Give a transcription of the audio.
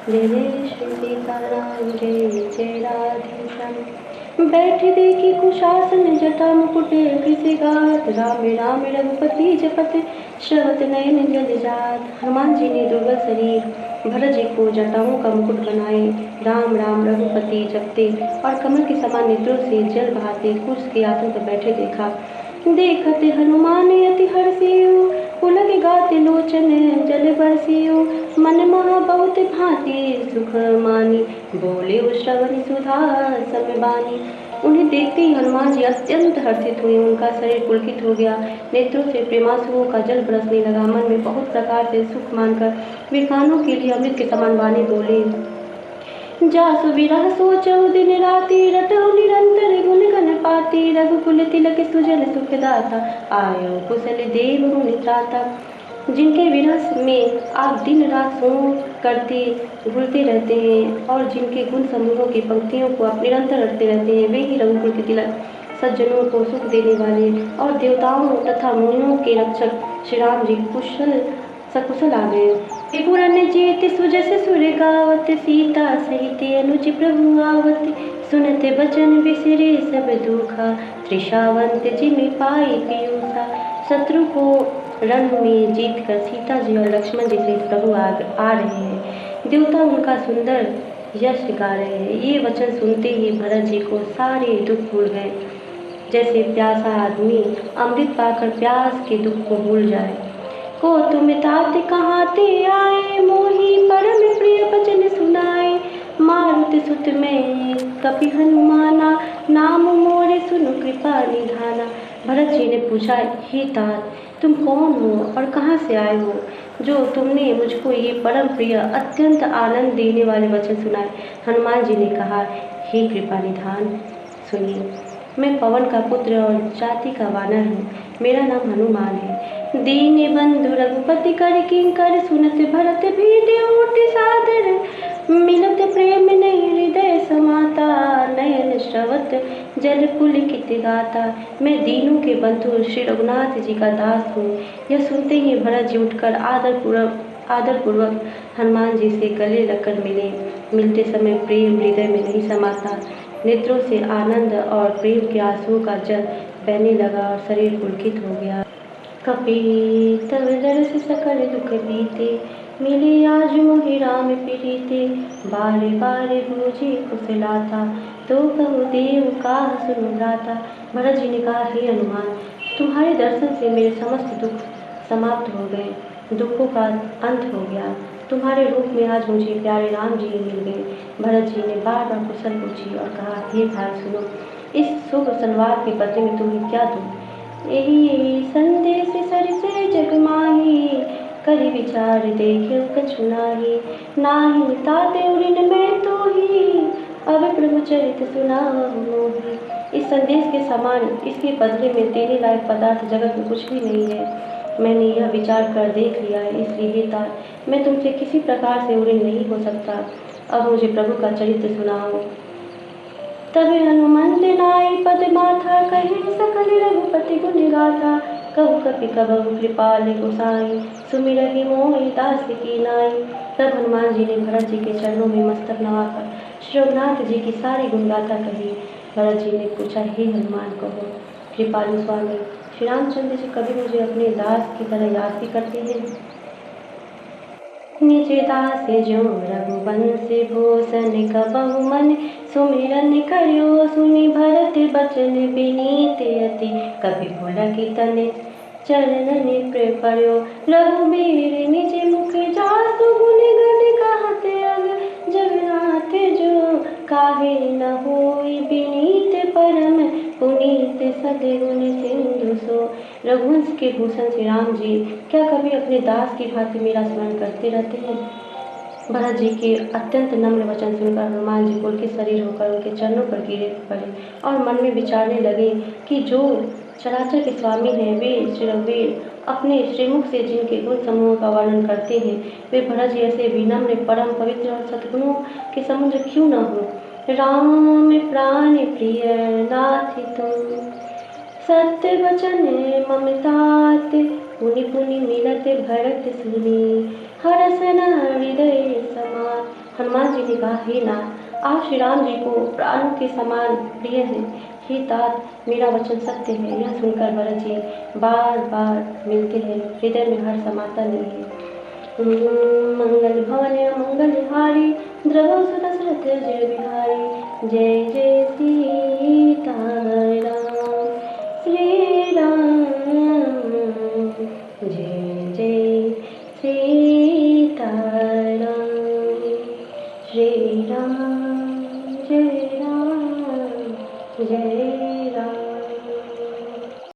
जय जय श्री सीताराम जय जय राधेश्याम। बैठे देखी कुशासन जटा मुकुट कृषिगात, राम राम रघुपति जपत श्रवत नयन जल जात। हनुमान जी ने दुर्बल शरीर भरत जी को जटाओं का मुकुट बनाए, राम राम रघुपति जपते और कमल के समान नेत्रों से जल बहाते कुश के आसन पर बैठे देखा। देखते हनुमान अति हर्षियो, पुलक गाते लोचन जल बरसियो। मन महा बहुत भांति सुख मानी, बोले श्रवण सुधा सम बानी। उन्हें देखते ही हनुमान जी अत्यंत हर्षित हुए, उनका शरीर पुलकित हो गया, नेत्रों से प्रेमांसुओं का जल बरसने लगा। मन में बहुत प्रकार से सुख मानकर वे कानों के लिए अमृत के समान वाणी बोले। जासु विरह सोचौ दिन राति, रटौ निरंतर गुण गण पाति। रघुकुल तिलक सुजल सुखदाता, आयो कुशल देव मुनि त्राता। जिनके विरह में आप दिन रात सोच करते भूलते रहते हैं और जिनके गुण समूहों की पंक्तियों को आप निरंतर रटते रहते हैं, वे ही रघुकुल के तिलक, सज्जनों को सुख देने वाले और देवताओं तथा मुनियों के रक्षक श्री राम जी कुशल सकुशल आ गए। त्रिपुरन जेत सुजस सुर गावत, सीता सहित अनुज प्रभु आवत। सुनते बचन बिसरे सब दुखा, त्रिषावंत जिमि पाई पीयूषा। शत्रु को रण में जीत कर सीता जी और लक्ष्मण जी से प्रभु आ रहे हैं। देवता उनका सुंदर यश गा रहे हैं। ये वचन सुनते ही भरत जी को सारे दुख भूल गए, जैसे प्यासा आदमी अमृत पाकर प्यास के दुख को भूल जाए। को तुम तात कहाँ ते आए, मोही परम प्रिय वचन सुनाए। मारुत सुत में कपि हनुमाना, नाम मोरे सुनु कृपा निधाना। भरत जी ने पूछा, हे तात तुम कौन हो और कहाँ से आए हो, जो तुमने मुझको ये परम प्रिय अत्यंत आनंद देने वाले वचन सुनाए। हनुमान जी ने कहा, हे कृपा निधान सुनिए, मैं पवन का पुत्र और जाति का वानर हूँ। मेरा नाम हनुमान है। दीन बंधु रघुपति कर किंकर, सुनत भरत भीति ओट सादर। मिलत प्रेम नहीं हृदय समाता, नयन श्रवत जल पुलकित गाता। मैं दीनों के बंधु श्री रघुनाथ जी का दास हूँ। यह सुनते ही भरत जी उठकर आदरपूर्वक हनुमान जी से गले लगकर मिले। मिलते समय प्रेम हृदय में नहीं समाता, नेत्रों से आनंद और प्रेम के आंसुओं का जल बहने लगा और शरीर पुलकित हो गया। कपि तव दरस सकल दुख बीते, मिले आज मोहि राम प्रीते। बारे बारे बूझे कुशलाता, तो कहु देव काह सुनु भ्राता। भरत जी ने कहा, हे हनुमान, तुम्हारे दर्शन से मेरे समस्त दुख समाप्त हो गए, दुखों का अंत हो गया। तुम्हारे रूप में आज मुझे प्यारे राम जी मिल गए। भरत जी ने बार बार कुशल पूछी और कहा, हे भाई सुनो, इस शुभ संवाद के बदले में तुम्हें क्या दूं। यही संदेश सरिसे जग माही, करि विचार देखे कछु नाही। नाही ताते उरिन मैं तो ही, अब प्रभु चरित सुनाऊं मोहि। इस संदेश के समान इसके बदले में देने लायक पदार्थ जगत में कुछ भी नहीं है। मैंने यह विचार कर देख लिया है, इसलिए हे तात मैं तुमसे किसी प्रकार से उड़िन नहीं हो सकता। अब मुझे प्रभु का चरित्र सुनाओ। तब हनुमंत नाई पद माथा, कहे सकल रघुपति गुण गाथा। कहु कपि कबहु कृपाल गोसाई, सुमिरहि मोहि दास की नाई। तब हनुमान जी ने भरत जी के चरणों में मस्तक नवाकर श्री रघुनाथ जी की सारी गुणगाथा कही। भरत जी ने पूछा, हे हनुमान कहो, कृपालु स्वामी श्री रामचंद्र जी कभी मुझे अपने दास की तरह याद भी करते हैं। निज दास जो रघुवंश भूषण कबहु मन, सुमिरन करियो सुनि भरत बचन विनीत अति। कभी पुलकित तन चरणन पड़ियो, रघुबीर निज मुख जासु गुण गण कहते अग। जगन्नाथ जो काहे न होई विनीत, परम पुनीत सद्गुण सिंधु सो। रघुवंश के भूषण श्री राम जी क्या कभी अपने दास की भांति मेरा स्मरण करते रहते हैं। भरत जी के अत्यंत नम्र वचन सुनकर हनुमान जी पुलकित शरीर होकर उनके चरणों पर गिरे पड़े और मन में विचारने लगे कि जो चराचर के स्वामी हैं, वे श्री रघुवीर अपने श्रीमुख से जिनके गुण समूहों का वर्णन करते हैं, वे भरत जी ऐसे विनम्र परम पवित्र और सद्गुणों के समुद्र क्यों न हो। राम प्राण प्रिय नाथ तुम, सत्य वचन ममतात। पुनि पुनि मिलत भरत सुनी, हरसन हृदय समात। हनुमान जी ने कहा, हे नाथ, आप श्री राम जी को प्राणों के समान प्रिय हैं। हे तात, मेरा वचन सत्य है। यह सुनकर भरत जी बार बार मिलते हैं, हृदय में हर्ष समाता नहीं है। मंगल भवन मंगल हारी, द्रवहु सुत दशरथ जय बिहारी। जय जय श्री